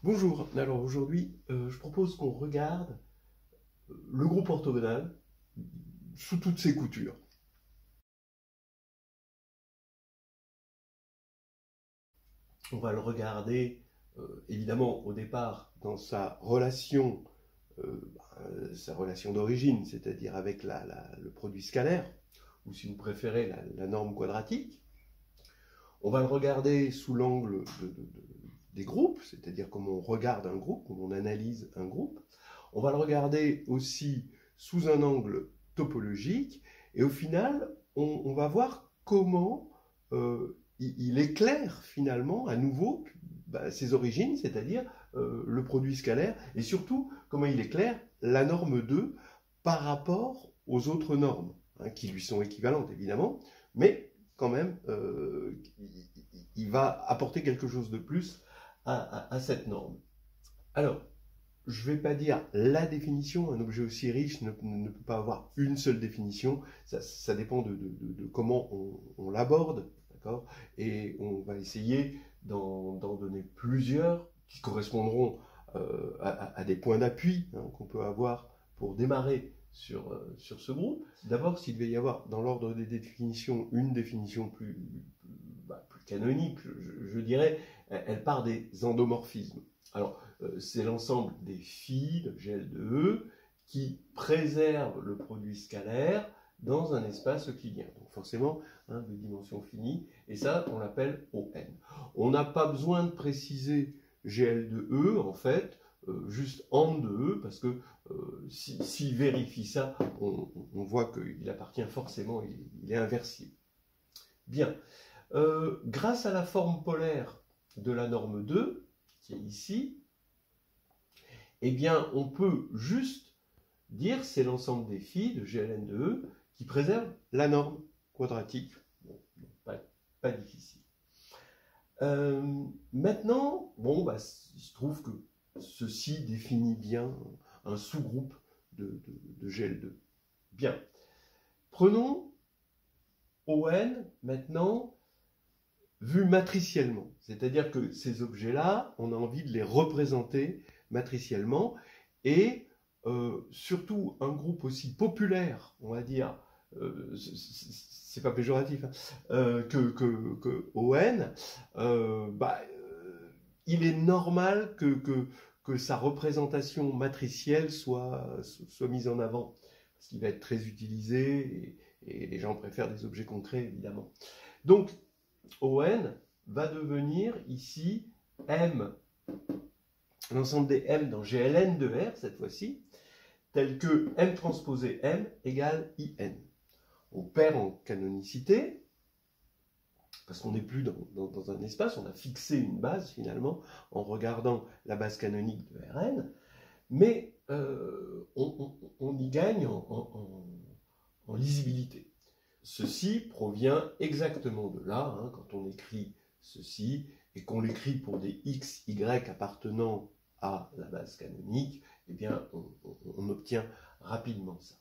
Bonjour, alors aujourd'hui je propose qu'on regarde le groupe orthogonal sous toutes ses coutures. On va le regarder évidemment au départ dans sa relation d'origine, c'est-à-dire avec le produit scalaire, ou si vous préférez la norme quadratique. On va le regarder sous l'angle des groupes, c'est-à-dire comment on regarde un groupe, comment on analyse un groupe. On va le regarder aussi sous un angle topologique, et au final, on va voir comment il éclaire finalement à nouveau ses origines, c'est-à-dire le produit scalaire, et surtout comment il éclaire la norme 2 par rapport aux autres normes, qui lui sont équivalentes évidemment, mais quand même, il va apporter quelque chose de plus à cette norme. Alors, je ne vais pas dire la définition, un objet aussi riche ne peut pas avoir une seule définition, ça dépend de comment on l'aborde, d'accord? Et on va essayer d'en donner plusieurs qui correspondront à des points d'appui qu'on peut avoir pour démarrer sur ce groupe. D'abord, s'il devait y avoir dans l'ordre des définitions une définition plus canonique, je dirais, elle part des endomorphismes. Alors, c'est l'ensemble des phi de GL de E qui préservent le produit scalaire dans un espace euclidien. Donc forcément, de dimension finie, et ça, on l'appelle ON. On n'a pas besoin de préciser GL de E, en fait, juste AND de E, parce que s'il vérifie ça, on voit qu'il appartient forcément, il est inversible. Bien. Grâce à la forme polaire de la norme 2, qui est ici, eh bien, on peut juste dire c'est l'ensemble des phi de GLN de E qui préserve la norme quadratique. Bon, pas difficile. Maintenant, il se trouve que ceci définit bien un sous-groupe de GL2. Bien. Prenons ON maintenant vu matriciellement. C'est-à-dire que ces objets-là, on a envie de les représenter matriciellement, et surtout un groupe aussi populaire, on va dire, c'est pas péjoratif, que ON, il est normal que sa représentation matricielle soit mise en avant, parce qu'il va être très utilisé, et les gens préfèrent des objets concrets, évidemment. Donc, ON va devenir ici M, l'ensemble des M dans GLN de R, cette fois-ci, tel que M transposé M égale IN. On perd en canonicité, parce qu'on n'est plus dans un espace, on a fixé une base finalement, en regardant la base canonique de Rn, mais on y gagne en lisibilité. Ceci provient exactement de là, quand on écrit ceci, et qu'on l'écrit pour des x, y appartenant à la base canonique, eh bien, on obtient rapidement ça.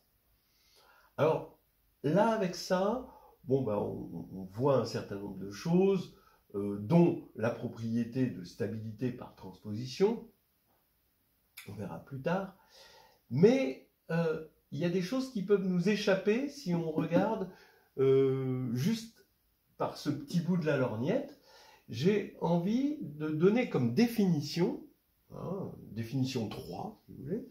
Alors, là, avec ça, on voit un certain nombre de choses, dont la propriété de stabilité par transposition, on verra plus tard, mais il y a des choses qui peuvent nous échapper si on regarde juste par ce petit bout de la lorgnette. J'ai envie de donner comme définition, définition 3, si vous voulez,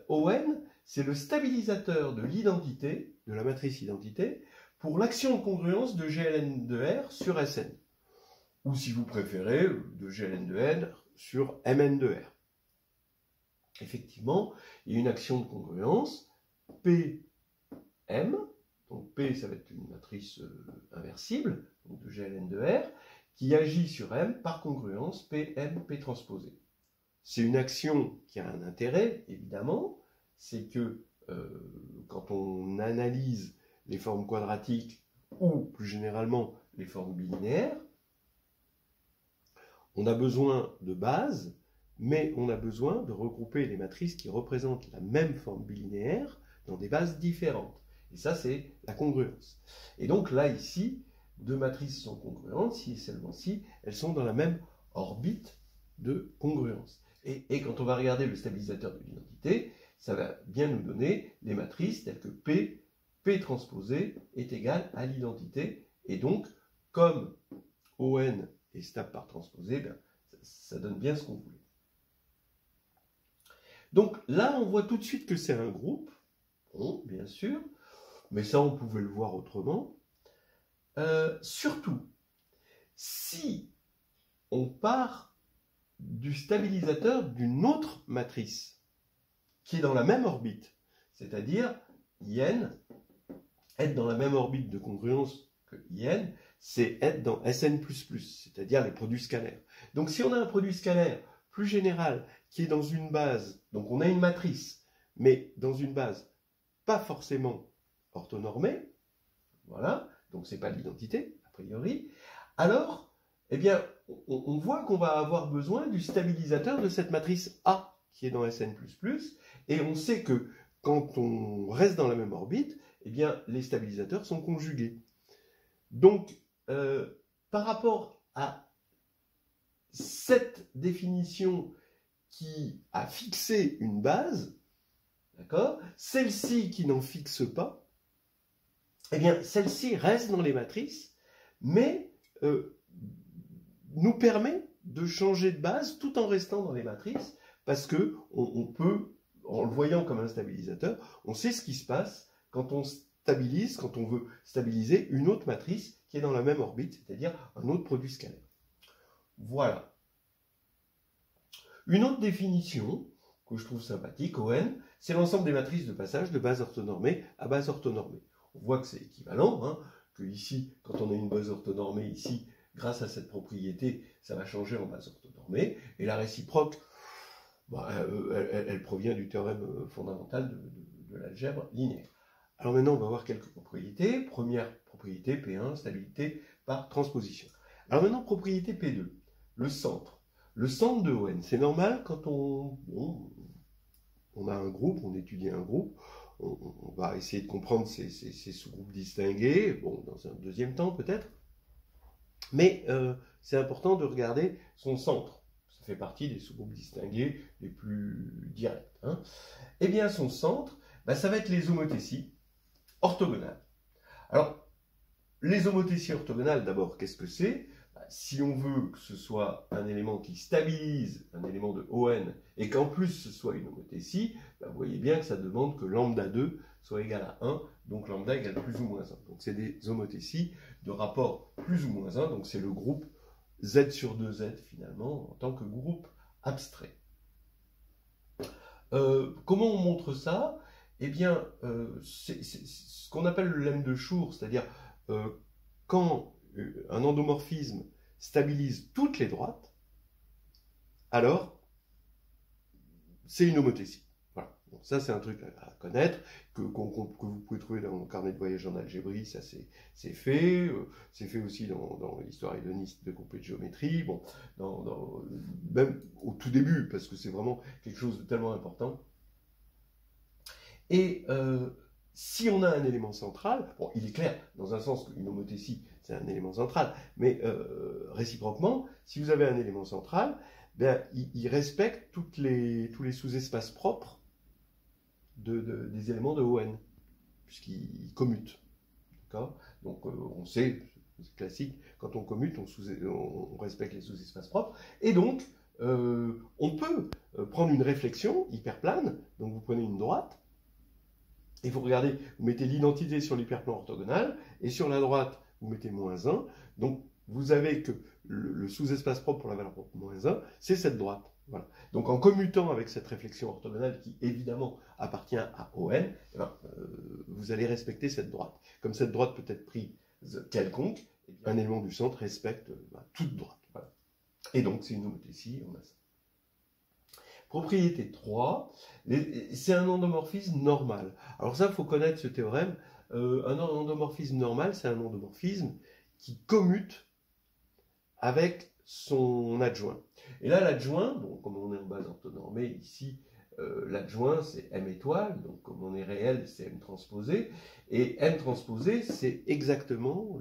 ON, c'est le stabilisateur de l'identité, de la matrice identité, pour l'action de congruence de GLN de R sur Sn. Ou si vous préférez, de GLN de N sur Mn de R. Effectivement, il y a une action de congruence, PM, donc P, ça va être une matrice inversible, donc de GLN de R, qui agit sur M par congruence PM, P transposé. C'est une action qui a un intérêt, évidemment, c'est que quand on analyse les formes quadratiques, ou plus généralement les formes bilinéaires, on a besoin de bases, mais on a besoin de regrouper les matrices qui représentent la même forme bilinéaire dans des bases différentes. Et ça, c'est la congruence. Et donc là, ici, deux matrices sont congruentes, si et seulement si elles sont dans la même orbite de congruence. Et quand on va regarder le stabilisateur de l'identité, ça va bien nous donner des matrices telles que P transposé est égal à l'identité. Et donc, comme ON est stable par transposé, ben, ça donne bien ce qu'on voulait. Donc là, on voit tout de suite que c'est un groupe. Bon, bien sûr. Mais ça, on pouvait le voir autrement. Surtout, si on part du stabilisateur d'une autre matrice qui est dans la même orbite, c'est-à-dire IN, être dans la même orbite de congruence que IN, c'est être dans SN++, c'est-à-dire les produits scalaires. Donc si on a un produit scalaire plus général qui est dans une base, donc on a une matrice, mais dans une base pas forcément orthonormée, voilà, donc c'est pas l'identité, a priori, alors, eh bien, on voit qu'on va avoir besoin du stabilisateur de cette matrice A qui est dans SN++, et on sait que quand on reste dans la même orbite, eh bien, les stabilisateurs sont conjugués. Donc, par rapport à cette définition qui a fixé une base, d'accord, celle-ci qui n'en fixe pas, eh bien, celle-ci reste dans les matrices, mais nous permet de changer de base tout en restant dans les matrices, parce que on peut, en le voyant comme un stabilisateur, on sait ce qui se passe quand on stabilise, quand on veut stabiliser une autre matrice qui est dans la même orbite, c'est-à-dire un autre produit scalaire. Voilà. Une autre définition que je trouve sympathique, ON, c'est l'ensemble des matrices de passage de base orthonormée à base orthonormée. On voit que c'est équivalent, hein, que ici, quand on a une base orthonormée, ici, grâce à cette propriété, ça va changer en base orthonormée, et la réciproque, bah, elle provient du théorème fondamental de l'algèbre linéaire. Alors maintenant, on va voir quelques propriétés. Première propriété, P1, stabilité par transposition. Alors maintenant, propriété P2, le centre. Le centre de ON, c'est normal quand on a un groupe, on étudie un groupe, on va essayer de comprendre ces sous-groupes distingués, bon, dans un deuxième temps peut-être, mais c'est important de regarder son centre. Ça fait partie des sous-groupes distingués les plus directs. Hein. Eh bien, son centre, bah, ça va être les homothéties orthogonales. Alors, les homothéties orthogonales, d'abord, qu'est-ce que c'est? Si on veut que ce soit un élément qui stabilise un élément de ON et qu'en plus ce soit une homothétie, ben vous voyez bien que ça demande que lambda 2 soit égal à 1, donc lambda égale plus ou moins 1. Donc c'est des homothéties de rapport plus ou moins 1, donc c'est le groupe Z sur 2Z finalement en tant que groupe abstrait. Comment on montre ça? Eh bien, c'est ce qu'on appelle le lemme de Schur, c'est-à-dire quand un endomorphisme stabilise toutes les droites, alors c'est une homothétie. Voilà. Donc ça, c'est un truc à connaître, que vous pouvez trouver dans mon carnet de voyage en algébrie, ça c'est fait. C'est fait aussi dans l'histoire hédoniste de groupes de géométrie, bon, même au tout début, parce que c'est vraiment quelque chose de tellement important. Et si on a un élément central, bon, il est clair, dans un sens qu'une homothétie, c'est un élément central, mais réciproquement, si vous avez un élément central, ben, il respecte tous les sous-espaces propres des éléments de ON, puisqu'il commute. Donc on sait, c'est classique, quand on commute, on respecte les sous-espaces propres, et donc on peut prendre une réflexion hyperplane, donc vous prenez une droite, et vous regardez, vous mettez l'identité sur l'hyperplan orthogonal, et sur la droite, vous mettez moins 1. Donc, vous avez que le sous-espace propre pour la valeur propre moins 1, c'est cette droite. Voilà. Donc, en commutant avec cette réflexion orthogonale, qui évidemment appartient à ON, eh ben, vous allez respecter cette droite. Comme cette droite peut être prise quelconque, eh bien, un élément du centre respecte toute droite. Voilà. Et donc, c'est une homothétie, on a ça. Propriété 3, c'est un endomorphisme normal. Alors ça, il faut connaître ce théorème. Un endomorphisme normal, c'est un endomorphisme qui commute avec son adjoint. Et là, l'adjoint, bon, comme on est en base orthonormée ici, l'adjoint, c'est M étoile, donc comme on est réel, c'est M transposé. Et M transposé, c'est exactement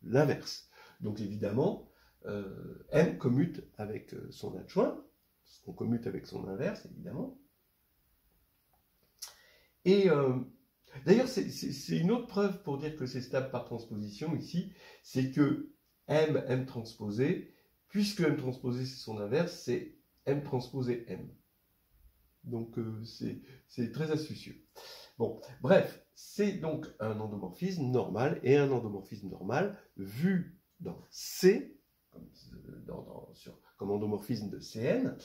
l'inverse. Donc évidemment, M commute avec son adjoint, on commute avec son inverse, évidemment. Et d'ailleurs, c'est une autre preuve pour dire que c'est stable par transposition ici, c'est que M transposé, puisque M transposé c'est son inverse, c'est M transposé M. Donc c'est très astucieux. Bon, bref, c'est donc un endomorphisme normal, et un endomorphisme normal, vu dans C, comme endomorphisme de Cn,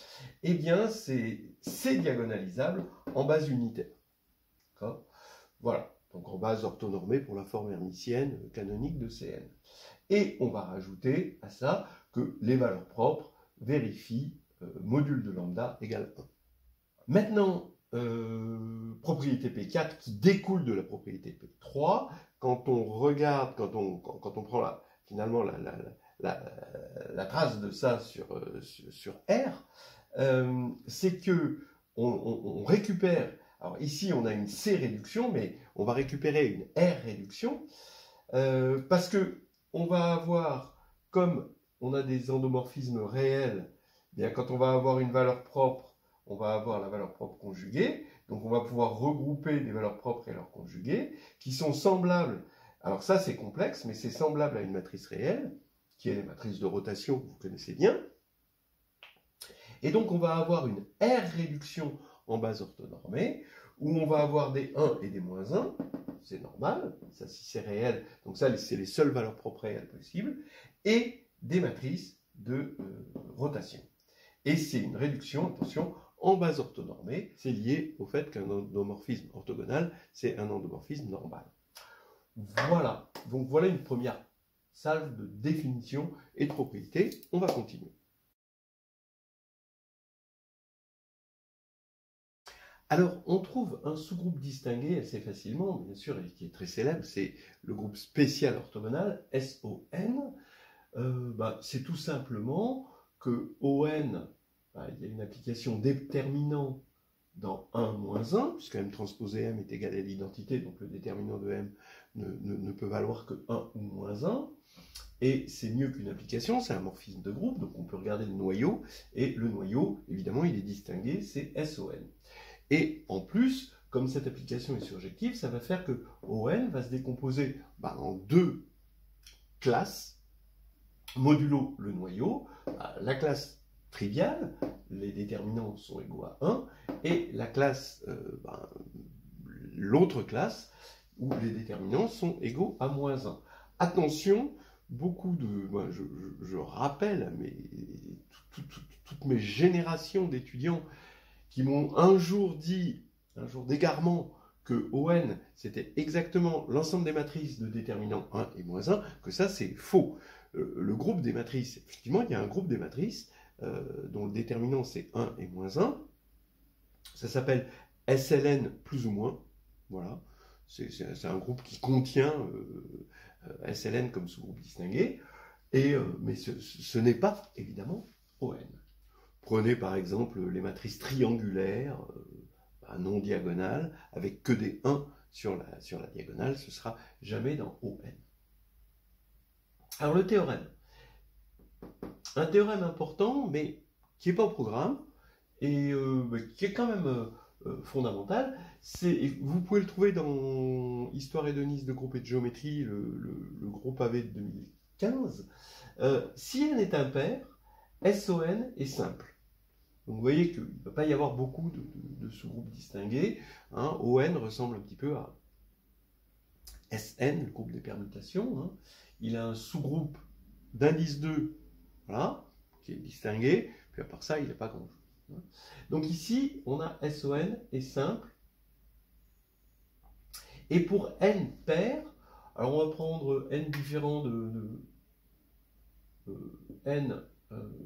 eh bien c'est diagonalisable en base unitaire. Voilà, donc en base orthonormée pour la forme hermitienne canonique de Cn. Et on va rajouter à ça que les valeurs propres vérifient module de lambda égale 1. Maintenant, propriété P4 qui découle de la propriété P3, quand on regarde, quand on prend finalement la trace de ça sur R, c'est que on récupère, alors ici on a une C réduction, mais on va récupérer une R réduction, parce que on va avoir, comme on a des endomorphismes réels, eh bien quand on va avoir une valeur propre, on va avoir la valeur propre conjuguée, donc on va pouvoir regrouper des valeurs propres et leurs conjuguées, qui sont semblables, alors ça c'est complexe, mais c'est semblable à une matrice réelle, qui est la matrice de rotation que vous connaissez bien, et donc on va avoir une R réduction en base orthonormée, où on va avoir des 1 et des moins 1, c'est normal, ça si c'est réel, donc ça c'est les seules valeurs propres réelles possibles, et des matrices de rotation. Et c'est une réduction, attention, en base orthonormée, c'est lié au fait qu'un endomorphisme orthogonal, c'est un endomorphisme normal. Voilà, donc voilà une première salve de définition et de propriétés. On va continuer. Alors, on trouve un sous-groupe distingué assez facilement, bien sûr, et qui est très célèbre, c'est le groupe spécial orthogonal, SON. C'est tout simplement que ON, il y a une application déterminant dans 1 moins 1, puisque M transposé M est égal à l'identité, donc le déterminant de M ne peut valoir que 1 ou moins 1, et c'est mieux qu'une application, c'est un morphisme de groupe, donc on peut regarder le noyau, et le noyau, évidemment, il est distingué, c'est SON. Et en plus, comme cette application est surjective, ça va faire que ON va se décomposer en 2 classes, modulo le noyau, la classe triviale, les déterminants sont égaux à 1, et la classe, l'autre classe, où les déterminants sont égaux à moins 1. Attention, beaucoup de... je rappelle toutes mes générations d'étudiants qui m'ont un jour dit, un jour d'égarement, que ON, c'était exactement l'ensemble des matrices de déterminants 1 et moins 1, que ça, c'est faux. Le groupe des matrices, effectivement, il y a un groupe des matrices dont le déterminant, c'est 1 et moins 1. Ça s'appelle SLN plus ou moins. Voilà. C'est un groupe qui contient SLN comme sous-groupe distingué. Mais ce n'est pas, évidemment, ON. Prenez par exemple les matrices triangulaires, non diagonales, avec que des 1 sur la diagonale, ce ne sera jamais dans ON. Alors le théorème. Un théorème important, mais qui n'est pas au programme, et qui est quand même fondamental. Vous pouvez le trouver dans Histoire hédoniste de groupe et de géométrie, le gros pavé de 2015. Si n est impair, SON est simple. Donc vous voyez qu'il ne va pas y avoir beaucoup de sous-groupes distingués. ON ressemble un petit peu à SN, le groupe des permutations. Il a un sous-groupe d'indice 2, voilà, qui est distingué, puis à part ça, il n'y a pas grand-chose. Donc ici, on a SON est simple. Et pour n pair, alors on va prendre n différent de n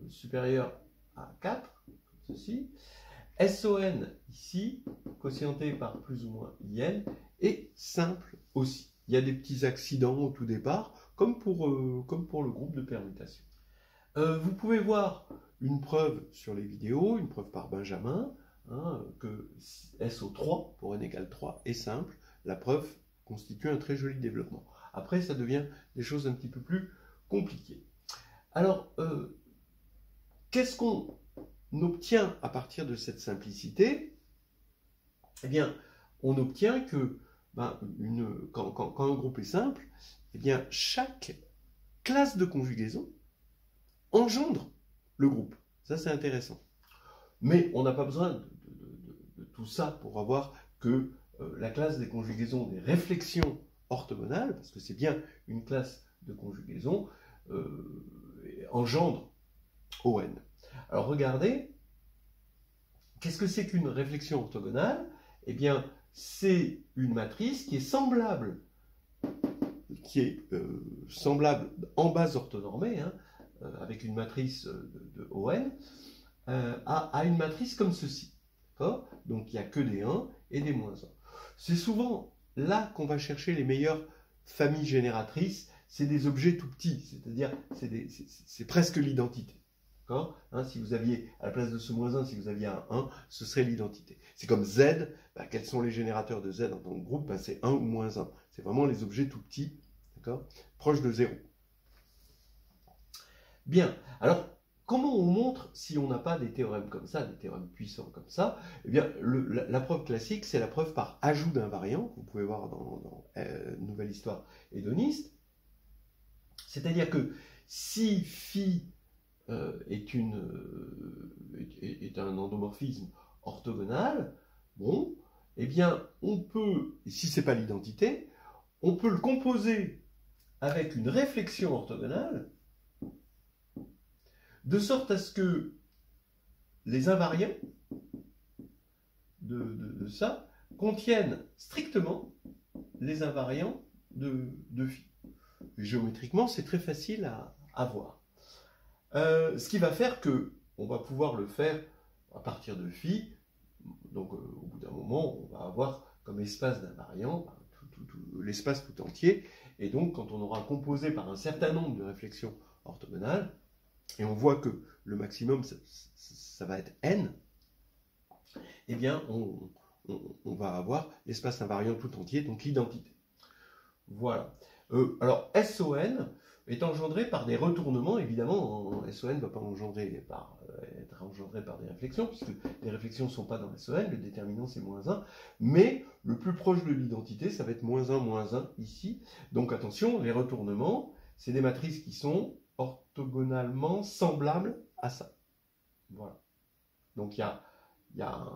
supérieur à 4, comme ceci. SON ici, quotienté par plus ou moins IN, est simple aussi. Il y a des petits accidents au tout départ, comme pour le groupe de permutation. Vous pouvez voir une preuve sur les vidéos, une preuve par Benjamin, que SO3 pour n égale 3 est simple. La preuve constitue un très joli développement. Après, ça devient des choses un petit peu plus compliquées. Alors, qu'est-ce qu'on obtient à partir de cette simplicité? Eh bien, on obtient que quand un groupe est simple, eh bien, chaque classe de conjugaison engendre le groupe. Ça, c'est intéressant. Mais on n'a pas besoin de tout ça pour avoir que la classe des conjugaisons des réflexions orthogonales, parce que c'est bien une classe de conjugaison, engendre ON. Alors regardez, qu'est-ce que c'est qu'une réflexion orthogonale? Eh bien, c'est une matrice qui est semblable en base orthonormée, hein, avec une matrice de ON, à une matrice comme ceci. Donc il n'y a que des 1 et des moins 1. C'est souvent là qu'on va chercher les meilleures familles génératrices. C'est des objets tout petits, c'est-à-dire c'est presque l'identité. Si vous aviez, à la place de ce moins 1, si vous aviez un 1, ce serait l'identité. C'est comme Z, quels sont les générateurs de Z en tant que groupe? C'est 1 ou moins 1. C'est vraiment les objets tout petits, proches de 0. Bien, alors, comment on montre si on n'a pas des théorèmes comme ça, des théorèmes puissants comme ça? Eh bien, la preuve classique, c'est la preuve par ajout d'invariants. Vous pouvez voir dans Nouvelle Histoire hédoniste. C'est-à-dire que si phi est un endomorphisme orthogonal, bon, eh bien, on peut, si ce n'est pas l'identité, on peut le composer avec une réflexion orthogonale, de sorte à ce que les invariants de ça contiennent strictement les invariants de phi. Géométriquement, c'est très facile à voir. Ce qui va faire que on va pouvoir le faire à partir de phi. Donc, au bout d'un moment, on va avoir comme espace d'invariants l'espace tout entier. Et donc, quand on aura composé par un certain nombre de réflexions orthogonales, et on voit que le maximum, ça va être n, eh bien, on va avoir l'espace invariant tout entier, donc l'identité. Voilà. Alors, SON est engendré par des retournements, évidemment. SON ne va pas être engendré par des réflexions, puisque les réflexions ne sont pas dans SON, le déterminant c'est moins 1, mais le plus proche de l'identité, ça va être moins 1 ici. Donc attention, les retournements, c'est des matrices qui sont orthogonalement semblables à ça. Voilà. Donc il y a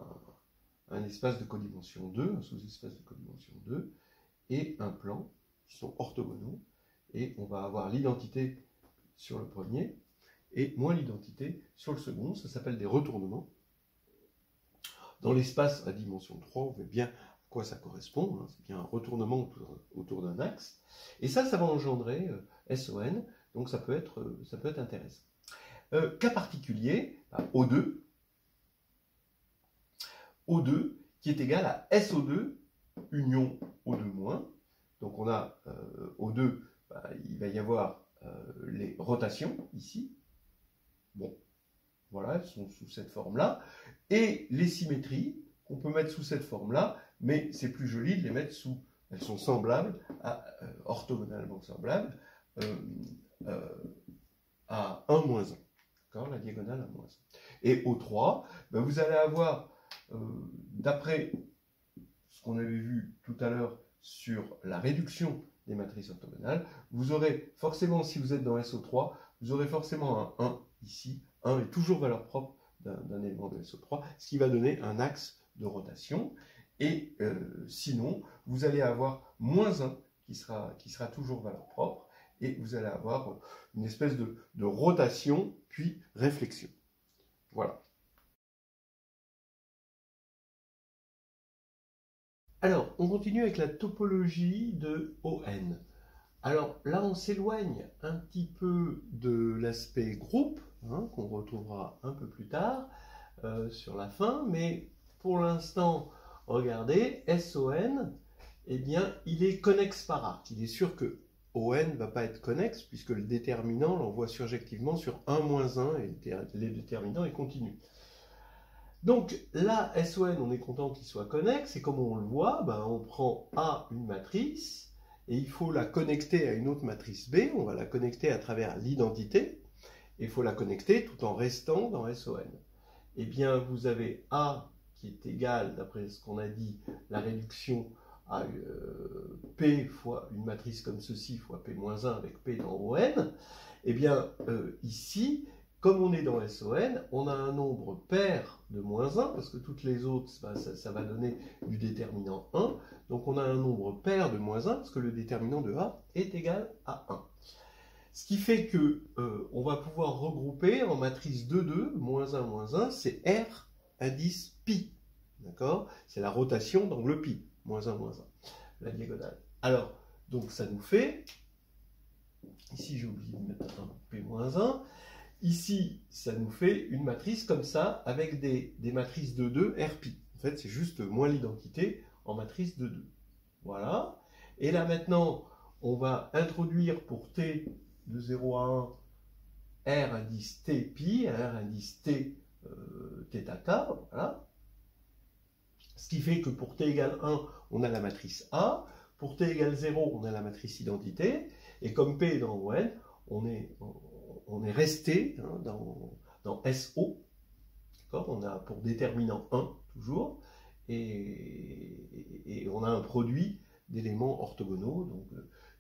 un espace de codimension 2, un sous-espace de codimension 2, et un plan qui sont orthogonaux. Et on va avoir l'identité sur le premier et moins l'identité sur le second. Ça s'appelle des retournements. Dans l'espace à dimension 3, on voit bien à quoi ça correspond. C'est bien un retournement autour d'un axe. Et ça va engendrer SON. Donc ça peut être intéressant. Cas particulier, O2. O2 qui est égal à SO2 union O2-. Donc on a O2, il va y avoir les rotations ici. Bon, voilà, elles sont sous cette forme-là. Et les symétries, qu'on peut mettre sous cette forme-là, mais c'est plus joli de les mettre sous. Elles sont semblables, orthogonalement semblables, à 1 moins 1. D'accord, la diagonale à moins 1. Et O3, vous allez avoir, d'après ce qu'on avait vu tout à l'heure sur la réduction des matrices orthogonales, vous aurez forcément, si vous êtes dans SO3, vous aurez forcément un 1 ici. 1 est toujours valeur propre d'un élément de SO3, ce qui va donner un axe de rotation. Et sinon, vous allez avoir moins 1 qui sera toujours valeur propre, et vous allez avoir une espèce de rotation, puis réflexion. Voilà. Alors, on continue avec la topologie de ON. Alors là, on s'éloigne un petit peu de l'aspect groupe, qu'on retrouvera un peu plus tard sur la fin, mais pour l'instant, regardez, SON, eh bien, il est connexe par arc. Il est sûr que ON ne va pas être connexe, puisque le déterminant l'envoie surjectivement sur 1 moins 1, et le déterminant est continu. Donc là, SON, on est content qu'il soit connexe, et comme on le voit, on prend A, une matrice, et il faut la connecter à une autre matrice B, on va la connecter à travers l'identité, et il faut la connecter tout en restant dans SON. Eh bien, vous avez A qui est égal, d'après ce qu'on a dit, la réduction à P fois une matrice comme ceci, fois P-1 avec P dans ON. Eh bien, ici, comme on est dans SON, on a un nombre pair de -1, parce que toutes les autres, ça va donner du déterminant 1. Donc on a un nombre pair de -1, parce que le déterminant de A est égal à 1. Ce qui fait que on va pouvoir regrouper en matrice 2, 2, -1, -1, c'est R indice pi. D'accord? C'est la rotation d'angle pi, -1, -1, la diagonale. Alors, donc ça nous fait, ici j'ai oublié de mettre un P-1, ici ça nous fait une matrice comme ça, avec des matrices de 2, Rpi. En fait, c'est juste moins l'identité en matrice de 2. Voilà. Et là maintenant, on va introduire pour t de 0 à 1, R indice t pi, R indice t θ k, voilà. Ce qui fait que pour t égale 1, on a la matrice A, pour t égale 0, on a la matrice identité, et comme P est dans ON, on est resté hein, dans SO, on a pour déterminant 1 toujours, et on a un produit d'éléments orthogonaux, donc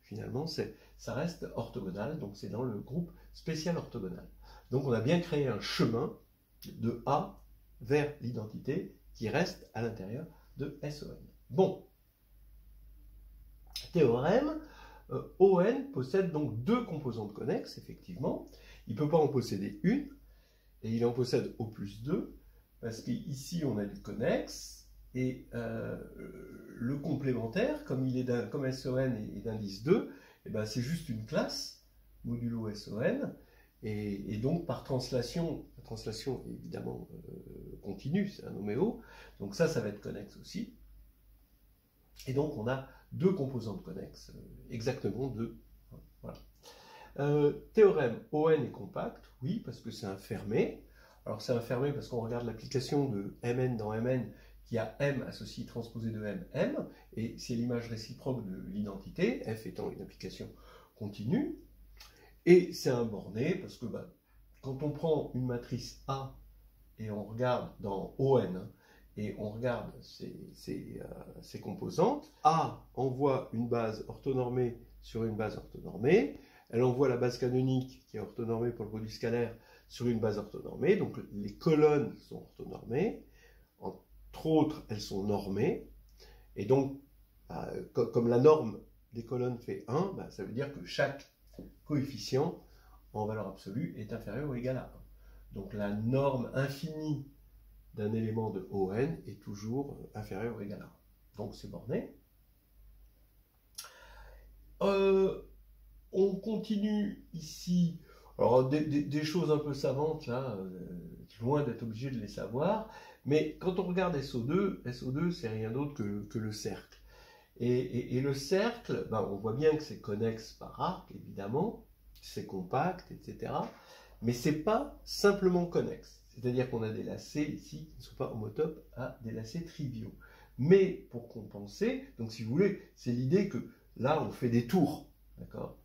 finalement ça reste orthogonal, donc c'est dans le groupe spécial orthogonal. Donc on a bien créé un chemin de A vers l'identité qui reste à l'intérieur de SON. Bon, théorème, ON possède donc deux composantes connexes, effectivement. Il ne peut pas en posséder une, et il en possède au plus deux, parce qu'ici on a du connexe, et le complémentaire, comme SON est d'indice 2, eh ben, c'est juste une classe, modulo SON, et donc par translation, la translation est évidemment continue, c'est un homéo, donc ça va être connexe aussi. Et donc on a deux composantes connexes, exactement deux. Voilà. Théorème, ON est compact, oui, parce que c'est un fermé. Alors c'est un fermé parce qu'on regarde l'application de Mn dans Mn, qui a M associé transposé de M, M, et c'est l'image réciproque de l'identité, F étant une application continue. Et c'est un borné, parce que quand on prend une matrice A et on regarde dans ON, et on regarde ses composantes, A envoie une base orthonormée sur une base orthonormée, elle envoie la base canonique qui est orthonormée pour le produit scalaire sur une base orthonormée, donc les colonnes sont orthonormées, entre autres elles sont normées, et donc comme la norme des colonnes fait 1, ça veut dire que chaque coefficient en valeur absolue est inférieur ou égal à 1. Donc la norme infinie d'un élément de ON est toujours inférieur ou égal à 1. Donc c'est borné. On continue ici. Alors des choses un peu savantes, là, loin d'être obligé de les savoir, mais quand on regarde SO2 c'est rien d'autre que le cercle. Et le cercle, on voit bien que c'est connexe par arc, évidemment, c'est compact, etc. Mais c'est pas simplement connexe. C'est-à-dire qu'on a des lacets ici qui ne sont pas homotopes à des lacets triviaux. Mais pour compenser, donc si vous voulez, c'est l'idée que là on fait des tours, d'accord?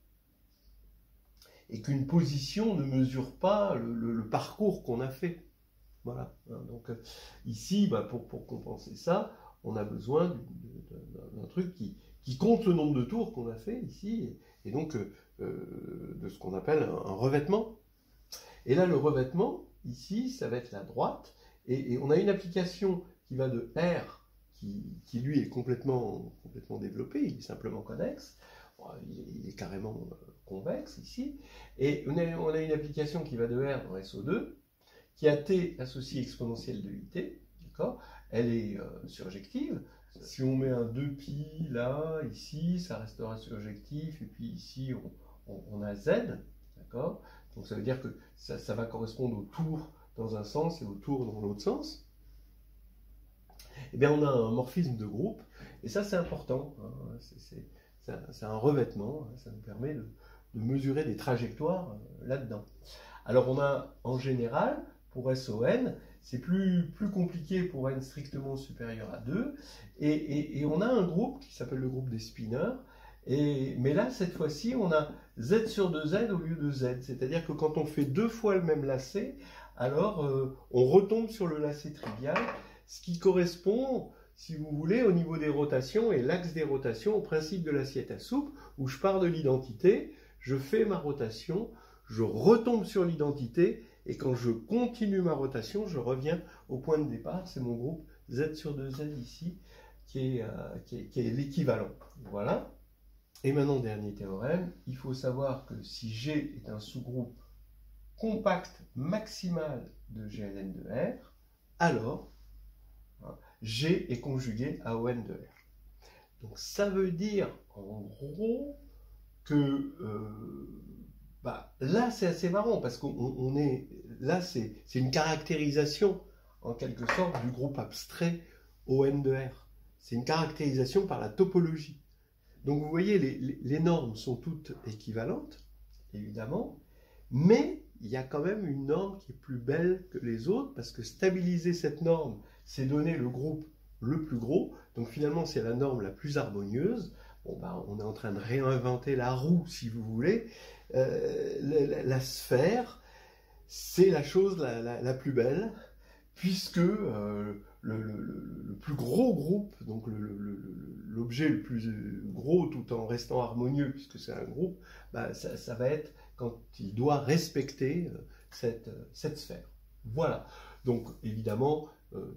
Et qu'une position ne mesure pas le parcours qu'on a fait. Voilà. Donc ici, pour compenser ça, on a besoin d'un truc qui compte le nombre de tours qu'on a fait ici, et donc de ce qu'on appelle un revêtement. Et là, le revêtement, ici, ça va être la droite, et on a une application qui va de R, qui lui est complètement développé, il est simplement connexe, il est carrément convexe ici, et on a une application qui va de R dans SO2, qui a T associé exponentielle de IT, d'accord? Elle est surjective. Si on met un 2pi là, ici, ça restera surjectif, et puis ici, on a Z, d'accord? Donc ça veut dire que ça va correspondre au tour dans un sens et au tour dans l'autre sens. Eh bien, on a un morphisme de groupe, et ça c'est important, hein, c'est un revêtement, hein, ça nous permet de mesurer des trajectoires là-dedans. Alors on a en général, pour SON, c'est plus compliqué pour n strictement supérieur à 2, et on a un groupe qui s'appelle le groupe des spineurs, Mais là, cette fois-ci, on a Z sur 2Z au lieu de Z. C'est-à-dire que quand on fait 2 fois le même lacet, alors on retombe sur le lacet trivial, ce qui correspond, si vous voulez, au niveau des rotations et l'axe des rotations au principe de l'assiette à soupe, où je pars de l'identité, je fais ma rotation, je retombe sur l'identité, et quand je continue ma rotation, je reviens au point de départ. C'est mon groupe Z sur 2Z ici, qui est l'équivalent. Voilà. Et maintenant, dernier théorème, il faut savoir que si G est un sous-groupe compact maximal de GLN de R, alors G est conjugué à ON de R. Donc ça veut dire en gros que là c'est assez marrant parce qu'on est là c'est une caractérisation en quelque sorte du groupe abstrait ON de R. C'est une caractérisation par la topologie. Donc vous voyez, les normes sont toutes équivalentes, évidemment, mais il y a quand même une norme qui est plus belle que les autres, parce que stabiliser cette norme, c'est donner le groupe le plus gros, donc finalement c'est la norme la plus harmonieuse. Bon, on est en train de réinventer la roue, si vous voulez. La sphère, c'est la chose la plus belle, puisque le plus gros groupe, donc l'objet le plus gros tout en restant harmonieux, puisque c'est un groupe, ça va être quand il doit respecter cette sphère. Voilà. Donc évidemment,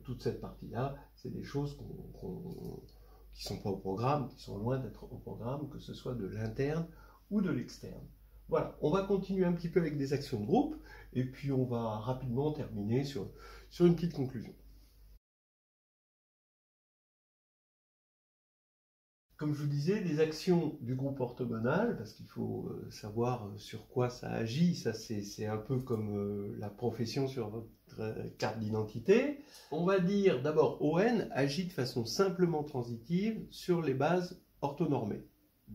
toute cette partie-là, c'est des choses qui ne sont pas au programme, qui sont loin d'être au programme, que ce soit de l'interne ou de l'externe. Voilà, on va continuer un petit peu avec des actions de groupe, et puis on va rapidement terminer sur une petite conclusion. Comme je vous disais, des actions du groupe orthogonal, parce qu'il faut savoir sur quoi ça agit, ça c'est un peu comme la profession sur votre carte d'identité. On va dire d'abord ON agit de façon simplement transitive sur les bases orthonormées.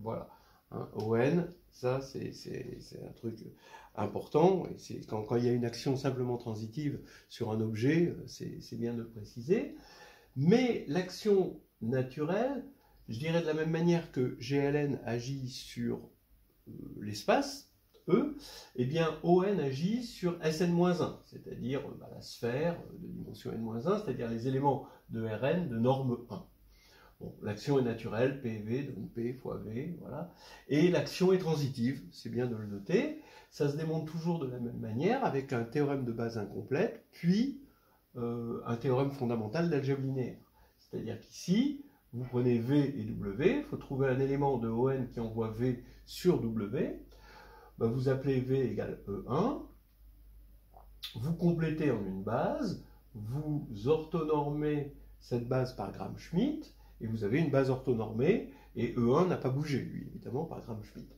Voilà, hein, ON, ça c'est un truc important, et quand il y a une action simplement transitive sur un objet, c'est bien de le préciser. Mais l'action naturelle, je dirais de la même manière que GLN agit sur l'espace, E, eh bien ON agit sur Sn-1, c'est-à-dire la sphère de dimension n-1, c'est-à-dire les éléments de Rn de norme 1. Bon, l'action est naturelle, PV donne P fois V, voilà. Et l'action est transitive, c'est bien de le noter. Ça se démontre toujours de la même manière avec un théorème de base incomplète, puis un théorème fondamental d'algèbre linéaire. C'est-à-dire qu'ici, vous prenez V et W, il faut trouver un élément de ON qui envoie V sur W. Vous appelez V égale E1, vous complétez en une base, vous orthonormez cette base par Gram-Schmidt, et vous avez une base orthonormée, et E1 n'a pas bougé, lui, évidemment, par Gram-Schmidt.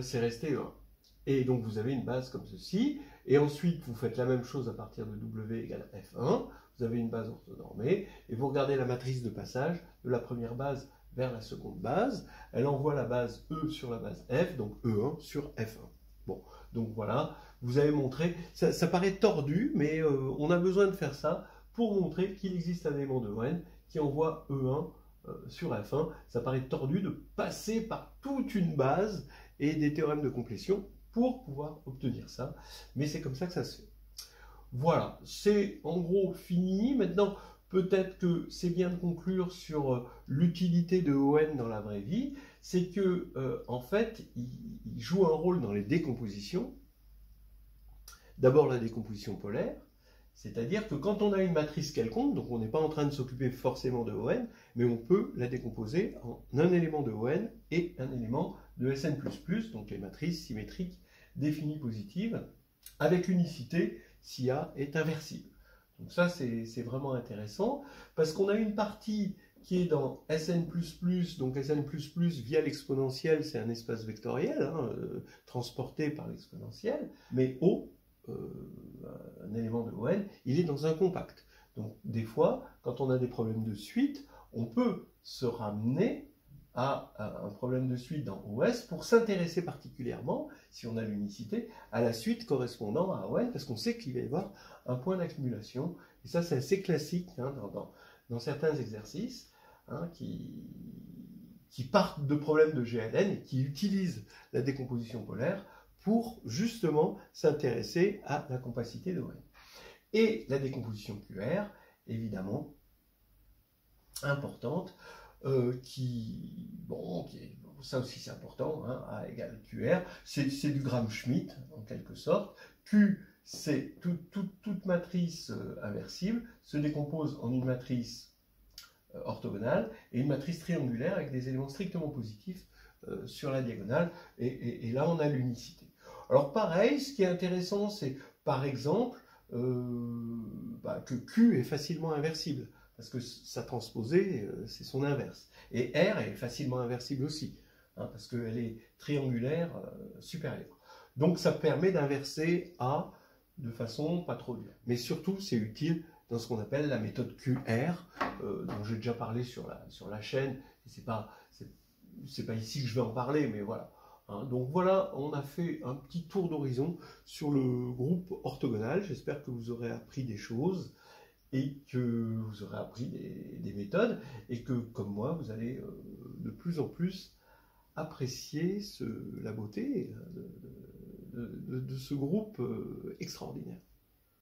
C'est resté E1. Et donc vous avez une base comme ceci, et ensuite vous faites la même chose à partir de W égale F1, vous avez une base orthonormée, et vous regardez la matrice de passage de la première base vers la seconde base, elle envoie la base E sur la base F, donc E1 sur F1. Bon, donc voilà, vous avez montré, ça paraît tordu, mais on a besoin de faire ça pour montrer qu'il existe un élément de ON qui envoie E1 sur F1. Ça paraît tordu de passer par toute une base et des théorèmes de complétion pour pouvoir obtenir ça, mais c'est comme ça que ça se fait. Voilà, c'est en gros fini. Maintenant, peut-être que c'est bien de conclure sur l'utilité de ON dans la vraie vie. C'est que, en fait, il joue un rôle dans les décompositions. D'abord, la décomposition polaire, c'est-à-dire que quand on a une matrice quelconque, donc on n'est pas en train de s'occuper forcément de ON, mais on peut la décomposer en un élément de ON et un élément de Sn++, donc les matrices symétriques définies positives, avec unicité si A est inversible. Donc ça, c'est vraiment intéressant, parce qu'on a une partie qui est dans Sn++, donc Sn++ via l'exponentielle, c'est un espace vectoriel, hein, transporté par l'exponentielle, mais O, un élément de ON, il est dans un compact. Donc des fois, quand on a des problèmes de suite, on peut se ramener à un problème de suite dans OS pour s'intéresser particulièrement, si on a l'unicité, à la suite correspondant à ON, parce qu'on sait qu'il va y avoir un point d'accumulation. Et ça, c'est assez classique hein, dans certains exercices hein, qui qui partent de problèmes de GLN et qui utilisent la décomposition polaire pour justement s'intéresser à la compacité de Wien. Et la décomposition QR, évidemment, importante, ça aussi c'est important, hein, A égale QR, c'est du Gram-Schmidt en quelque sorte. Q, c'est toute matrice inversible se décompose en une matrice orthogonale et une matrice triangulaire avec des éléments strictement positifs sur la diagonale, et là on a l'unicité. Alors pareil, ce qui est intéressant, c'est par exemple que Q est facilement inversible, parce que sa transposée, c'est son inverse. Et R est facilement inversible aussi, hein, parce qu'elle est triangulaire supérieure. Donc ça permet d'inverser A de façon pas trop dure. Mais surtout, c'est utile dans ce qu'on appelle la méthode QR, dont j'ai déjà parlé sur la chaîne. C'est pas ici que je vais en parler, mais voilà. Hein, donc voilà, on a fait un petit tour d'horizon sur le groupe orthogonal. J'espère que vous aurez appris des choses et que vous aurez appris des méthodes, et que, comme moi, vous allez de plus en plus apprécier la beauté de ce groupe extraordinaire.